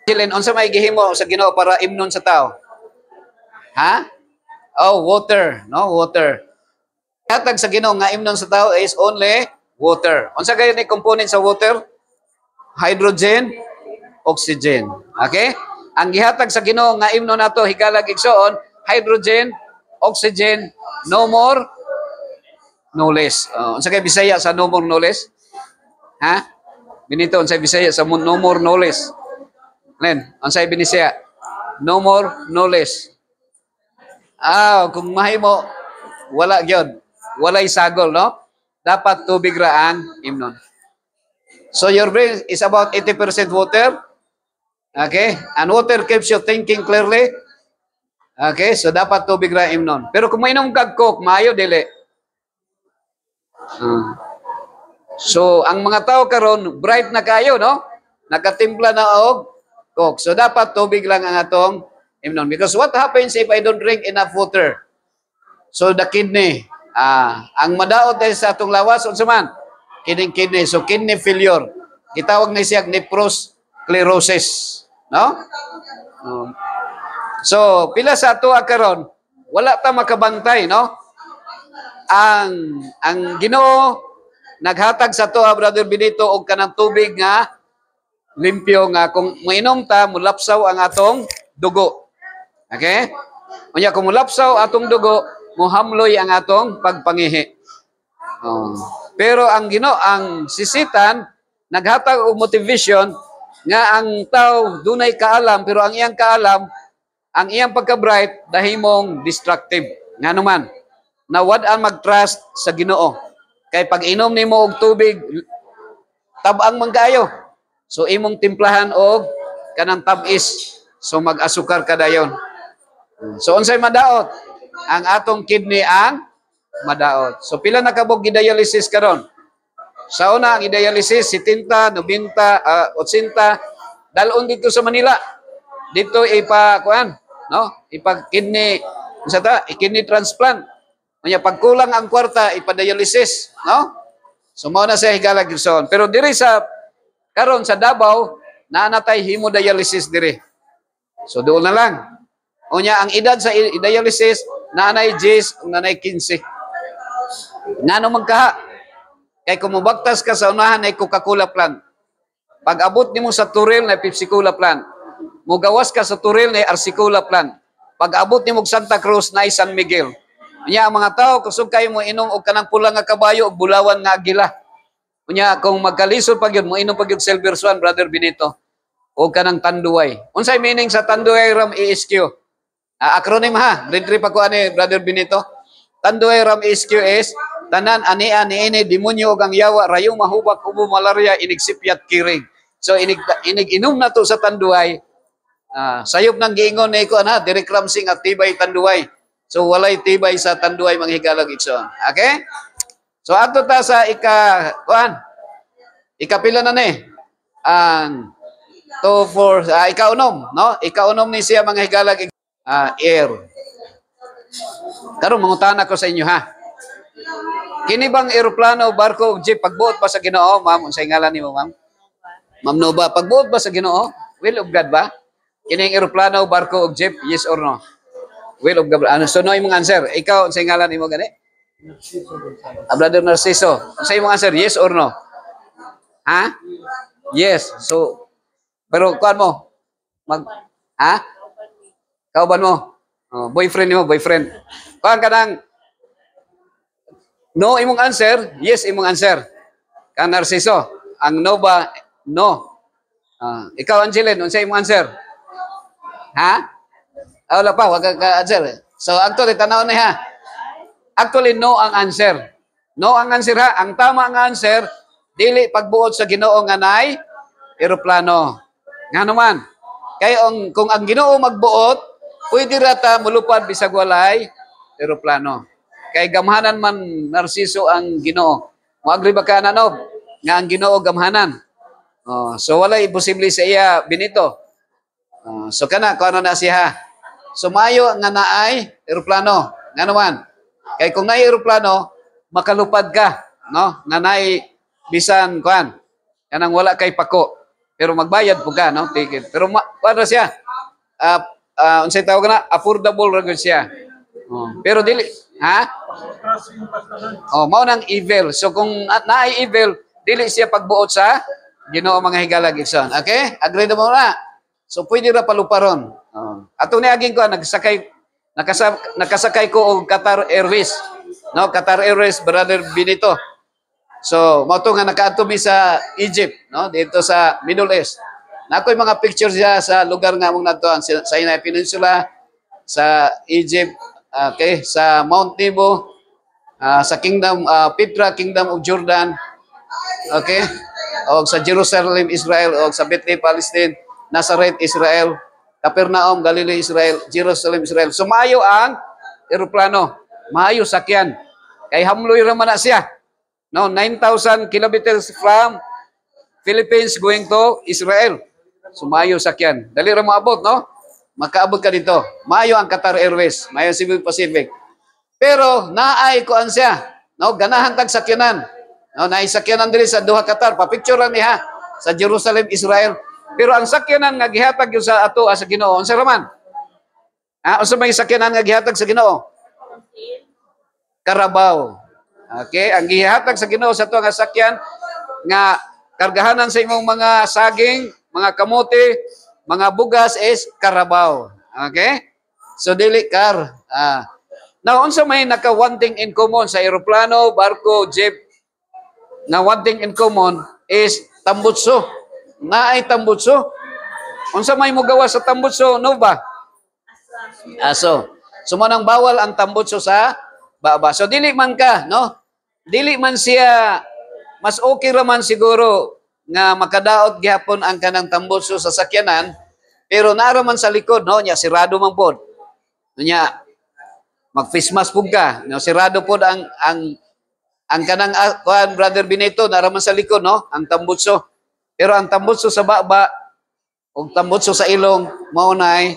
Silin, unsa may gihimo sa Ginoo para imnon sa tao? Ha? Oh, water, no? Water. Hatag sa Ginoo nga imnon sa tao is only water. Unsa gayon ni component sa water? Hydrogen, oxygen. Okay? Ang gihatag sa Ginoo nga imnon nato higalag igsoon, hydrogen, oxygen, no more, no less. Unsa kay Bisaya sa no more, no less? Ha? Binito, unsay Bisaya sa no more, no less? Len, unsay Binisaya? No more, no less. Kung mahimo, wala gyud. Walay sagol, no? Dapat tubig ra ang imnon. So your brain is about 80% water. Okay? And water keeps you thinking clearly. Okay? So dapat tubig ra imnon. Pero kung mainom kag coke, maayo dili. So ang mga tao karon bright na kayo, no? Nakatimpla na og coke. So dapat tubig lang ang atong imnon. Because what happens if I don't drink enough water? So the kidney, ang madaot dahil sa atong lawas, unsa man? Kidney. So kidney failure. Gitawag na siya nephrosclerosis, no? So pila sa ato karon, wala ta makabantay, no? Ang Ginoo naghatag sa ato, Brother Benito, og kanang tubig nga limpyo nga kung mainom ta, mulapsaw ang atong dugo. Okay? Unya kung mulapsaw atong dugo, muhamloy ang atong pagpangihi. Pero ang Ginoo, ang sisitan, naghatag og motivation nga ang tao dunay kaalam, pero ang iyang kaalam, ang iyang pagka-bright, dahimong destructive. Nga naman, nawad-an mag-trust sa Ginoo. Kay pag inom nimo og tubig, tabang man kaayo. So imong timplahan og kanang tabis. So mag-asukar ka dayon. So unsay madaot? Ang atong kidney ang madaot. So pila na kabog gi-dialysis karon? Sa una ang i-dialysis 70, 90, 80 dalon dito sa Manila. Dito no? Ipa-kidney, unsa ta? I-kidney transplant. Unya pagkulang ang kwarta ipa-dialysis, no? So mao na siya higalag gyud. Pero diri sa karon sa Davao, naanatay hemodialysis diri. So doon na lang. Unya ang edad sa dialysis nanay 10 ug nanay 15. Ngano man kaha? Kay kung mubagtas ka sa unahan ay Coca-Cola plant. Pag abot nimo sa Turil na Pepsi-Cola plant. Mugawas ka sa Turil na Arsicola plant. Pag abot nimo sa Santa Cruz na San Miguel. Unya ang mga tao kusog kayo mo inom og kanang pula nga kabayo ug bulawan nga agila. Unya kung magkalisod pag yun mo inom pag yun Silver Swan, Brother Benito. O kanang tanduay. Unsay meaning sa tanduay ram ESQ? Acronym ha. Grade 3 pa ko ani, Brother Benito. Tanduay ram ESQ is tanan ania niini demonyo ug ang yawa rayo mahubak ubo malaria inigsipyat kirig. So inig-inom na to sa tanduay. Sayop nang giingon ni ko ana, Derek Ramsing at tibay tanduay. So walay tibay sa tanduay manghigalag igsoon. Okay? So ato ta sa ikapila na ni. Ang 2 4 ikaunom, no? Ikaunom ni siya mga higalag air. Karon mangutana ko sa inyo ha. Kini bang eroplano, barko ug jeep pagbuot pa sa Ginoo, ma'am? Unsay ngalan nimo, ma'am? Ma'am Nova, pagbuot ba sa Ginoo? Will of God ba? Kining eroplano, barko ug jeep, yes or no? Will of God. So no imong answer. Ikaw unsay ngalan nimo gani? Brother Narciso. Unsay imong answer? Yes or no? Ha? Yes. So pero kuan mo? Kauban mo? Boyfriend nimo, boyfriend. Kuan kanang no imong answer, yes imong answer. Kang Narciso, ang no ba? No. Ikaw Angeline, unsay imong answer? Ha? Wala pa, wag ka answer. So actually tanaw ni ha. Actually no ang answer. No ang answer ha. Ang tama nga answer dili pagbuot sa Ginoo nga nay eroplano. Ngano man? Kay kung ang Ginoo magbuot, pwede ra ta mulupad bisag walay eroplano. Kay gamhanan man Narciso ang Ginoo. Moagri ba ka nanob nga ang Ginoo gamhanan? So walay posible sa iya Benito. So kana kuno na siya. So mayo nga naay eroplano. Ngano man? Kay kung naay eroplano, makalupad ka, no? Nga naay bisan kuan. Kanang wala kay pako. Pero magbayad po ka, no? Ticket. Pero paano siya? Unsay tawag na? Affordable ra gyud siya. Pero dili, ha? Mao nang evil. So kung naay evil, dili siya pagbuot sa Ginoo mga higala gigson. Okay? Agree na mo na. So pwede ra paluparon. Ato ni aging ko nakasakay ko og Qatar Airways. No, Qatar Airways, Brother Benito. So, mao to nga nakaadto mi sa Egypt, no, dito sa Middle East. Nakoy mga pictures siya sa lugar nga mong nadtoan sa Sinai Peninsula, sa Egypt, okay, sa Mount Nebo, sa Kingdom Petra, Kingdom of Jordan, okay, o sa Jerusalem, Israel, o sa Bethlehem, Palestine, Nazareth, Israel, Capernaum, Galilee, Israel, Jerusalem, Israel. So maayo ang eroplano, maayo sakyan. Kay hamloy ra man na siya. No, 9,000 kilometers from Philippines going to Israel. So maayo sakyan. Dali ra maabot, no? Makaabot ka dito. Maayo ang Qatar Airways, maayo Cebu Pacific. Pero naay kuan siya, no? Ganahan tag sakyanan. No, naay sakyanan diri sa Doha, Qatar. Pa-picture lang niya sa Jerusalem, Israel. Pero ang sakyanan nga gihatag yung sa ato sa Ginoo, unsa raman? Unsa may sakyanan nga gihatag sa Ginoo? Carabao. Okay, ang gihatag sa Ginoo sa ato nga sakyan nga kargahanan sa imong mga saging, mga kamote, mga bugas is Carabao. Okay? So dili car. Now unsa may naka one thing in common sa eroplano, barko, jeep, na one thing in common is tambutso. Naay tambutso. Unsa may mogawa sa tambutso, no ba? Aso. So manang bawal ang tambutso sa baba. So dili man ka, no? Dili man siya, mas okay raman siguro nga makadaot gihapon ang kanang tambutso sa sakyanan, pero naaraman sa likod, no? Nya sirado man pod. Nya mag-face mask pug ka, no? Sirado pod ang kanang kuan Brother Benito naaraman sa likod, no? Ang tambutso. Pero ang tambutso sa baba ug tambutso sa ilong mao nay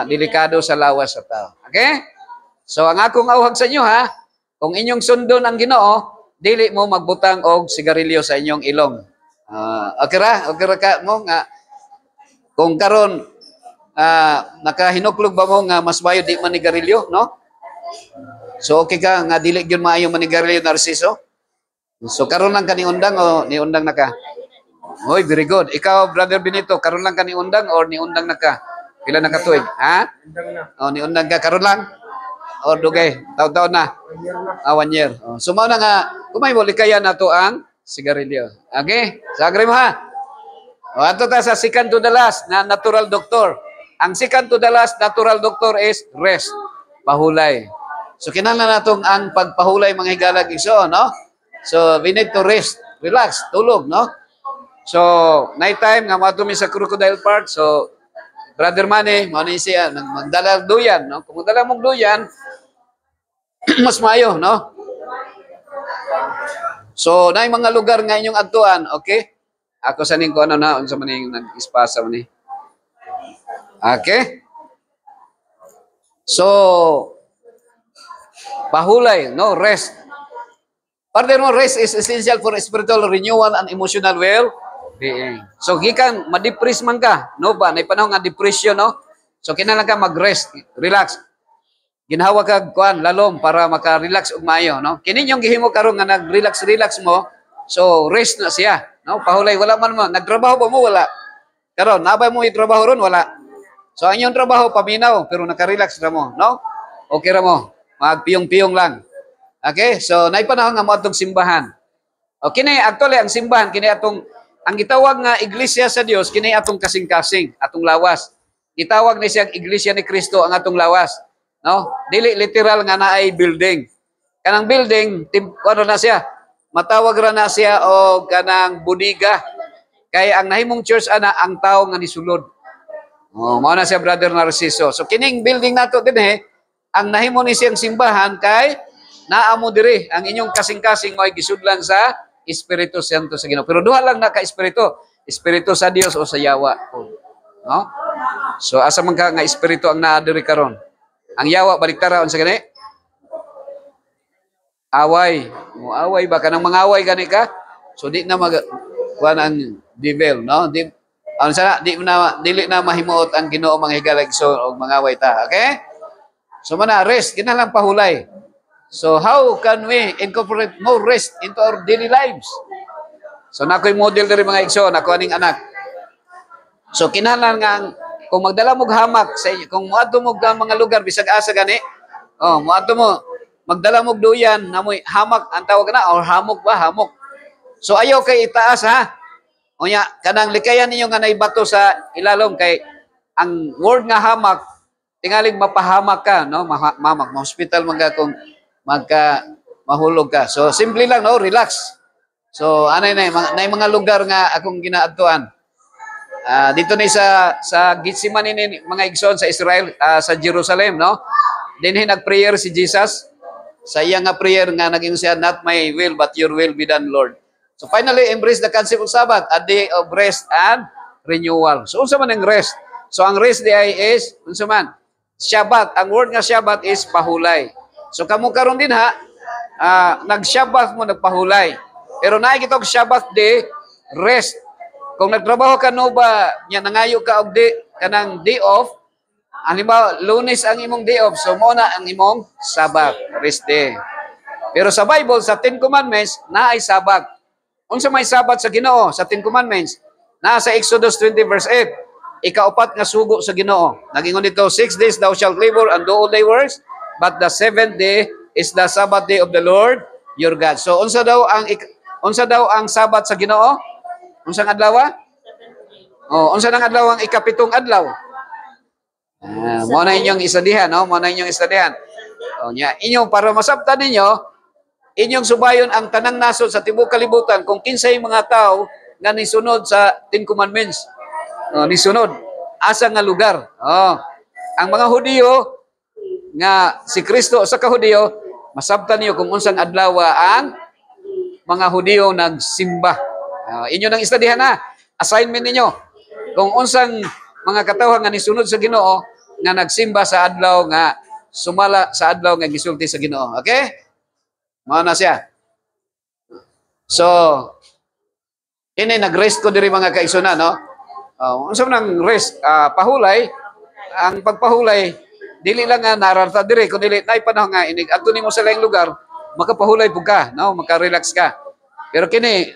delikado sa lawas sa tao. Okay? So ang akong awhag sa inyo ha, kung inyong sundon ang Ginoo, dili mo magbutang og sigarilyo sa inyong ilong. Okay ra ka mo nga kung karon nakahinuklog ba mo nga mas mayo di manigarilyo, no? So okay ka nga dili gyud maayo manigarilyo Narciso? So karon lang ka ni undang o ni undang na ka? Hoy, very good. Ikaw, Brother Benito, karon lang ka ni undang or ni undang na ka? Pila na ka tuig? Ha? Ni undang ka karon lang? O dugay, taon-taon na? 1 year. So mao na nga, kumay mo likayan nato ang sigarilyo. Okay? So agree mo ha? Ato ta sa second to the last na natural doctor. Ang second to the last natural doctor is rest. Pahulay. So kinahanglan natong ang pagpahulay mga higalag iso, no? So we need to rest, relax, tulog, no? So night time nga mato mi sa Crocodile Park. So Brother Manny, mao ni siya magdala duyan, no? Kung magdala mong duyan, mas mayo, no? So naay mga lugar nga inyong adtuan, okay? Ako sa ning ko ano na unsa man ning nag-espasa man ni. Okay? So pahulay, no, rest. Furthermore, rest is essential for spiritual renewal and emotional well-being. So gikan ma-depress man ka, no ba? Nay panahon nga depression, no? So kinahanglan ka mag-rest, relax. Ginhawa kag kuan lalom para maka-relax og maayo, no? Kini yung gihimo karon nga nag-relax mo. So rest na siya, no? Pahulay wala man mo nagtrabaho ba mo wala. Karon nabay mo i-trabaho ron wala. So ang inyong trabaho paminaw pero naka-relax ra mo, no? Okay ra mo. Magpiyong-piyong lang. Okay? So nay panahon nga mo atong simbahan. O kini actually ang simbahan kini atong ang gitawag nga iglesia sa Dios kini atong kasing-kasing, atong lawas. Gitawag ni siyang iglesia ni Kristo ang atong lawas. No? Dili literal nga naay building. Kanang building, ano na siya? Matawag ra na siya o kanang budiga. Kaya ang nahimong church ana ang tao nga nisulod. Mao na siya Brother Narciso. So kining building nato dinhi, ang nahimo ni siyang simbahan kay naamo diri ang inyong kasing-kasing mo'y gisudlan sa Espiritu Santo sa Ginoo. Pero duha lang na ka espiritu, espiritu sa Dios o sa yawa. No? So asa man ka nga espiritu ang naa diri karon? Ang yawa baliktara unsa gani? Away. Away ba kanang mangaway gani ka? So di na mag kuan ang devil, no? Ano sana dili na mahimuot ang Ginoo mga higala igsoon og mga ta. Okay? So mana rest kinahanglan pahulay. So how can we incorporate more rest into our daily lives? So nakoy model diri mga igsoon, ako aning anak. So kinahanglan nga kung magdala mo hamak sa inyo, kung moadto mo mga lugar bisag asa gani, moadto mo magdala mo duyan namoy hamak ang tawag na or hamok ba, hamok. So ayaw kay itaas ha. Unya kanang likayan ninyo nga naibato sa ilalom kay ang word nga hamak tingaling mapahamak ka, no? Mamak, ma-hospital mga kung mahulog ka. So simple lang, no? Relax. So anay na mga lugar nga akong ginaadtuan. Dito ni sa Gethsemane ni mga igsoon sa Israel, sa Jerusalem, no? Dinhi nag-prayer si Jesus. Sa iya nga prayer nga naging siya, not my will but your will be done, Lord. So finally, embrace the concept of Sabbath, a day of rest and renewal. So unsa man ang rest? So ang rest di ay is, unsa man? Shabbat. Ang word nga Shabbat is pahulay. So kamo karon din ha, nag-Shabbat mo, nagpahulay. Pero naay kitog Shabbat day, rest. Kung nagtrabaho ka no ba, nya nangayo ka og day, kanang day off, halimbawa, Lunes ang imong day off, so mo na ang imong Sabbath, rest day. Pero sa Bible, sa Ten Commandments, naay Sabbath. Unsa may Sabat sa Ginoo sa Ten Commandments? Naa sa Exodus 20 verse 8. Ikaapat nga sugo sa Ginoo. Nagingon dito, 6 days thou shalt labor and do all thy works, but the seventh day is the Sabbath day of the Lord your God. So unsa daw ang Sabat sa Ginoo? Unsang adlaw? Unsa nang adlaw ang ikapitong adlaw? Mo na inyong isadihan, no? Mo na inyong isadihan. Nya inyo para masabtan ninyo, inyong subayon ang tanang nasod sa tibuok kalibutan kung kinsay mga tao nga nisunod sa Ten Commandments. Nisunod asa nga lugar. Ang mga Hudiyo nga si Kristo sa ka-Hudiyo, masabtan niyo kung unsang adlaw ang mga Hudiyo nagsimba. Inyo nang istadihan na. Assignment ninyo. Kung unsang mga katawhan nga nisunod sa Ginoo nga nagsimba sa adlaw nga sumala sa adlaw nga gisulti sa Ginoo. Okay? Mao na siya. So, ini nag-rest ko diri mga kaigsoon, no? Unsa man ang rest? Pahulay. Ang pagpahulay dili lang nga nararta diri kun dili nay panahon nga inig adto nimo sa laing lugar, makapahulay pug ka, no? Maka-relax ka. Pero kini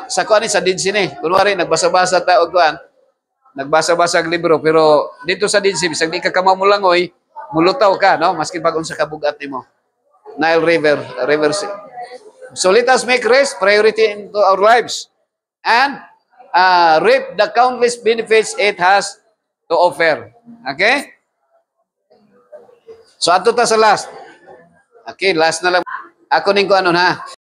sa kuan sa dinsi ni, kunwari nagbasa-basa ta og kuan, nagbasa-basa og libro pero dito sa dinsi bisag di ka kamamulangoy, mulutaw ka, no? Maski pag unsa ka bugat nimo. Nile River. So let us make rest priority into our lives and reap the countless benefits it has to offer. Okay? So ato ta sa last. Okay, last na lang. Ako ning ko ano ha.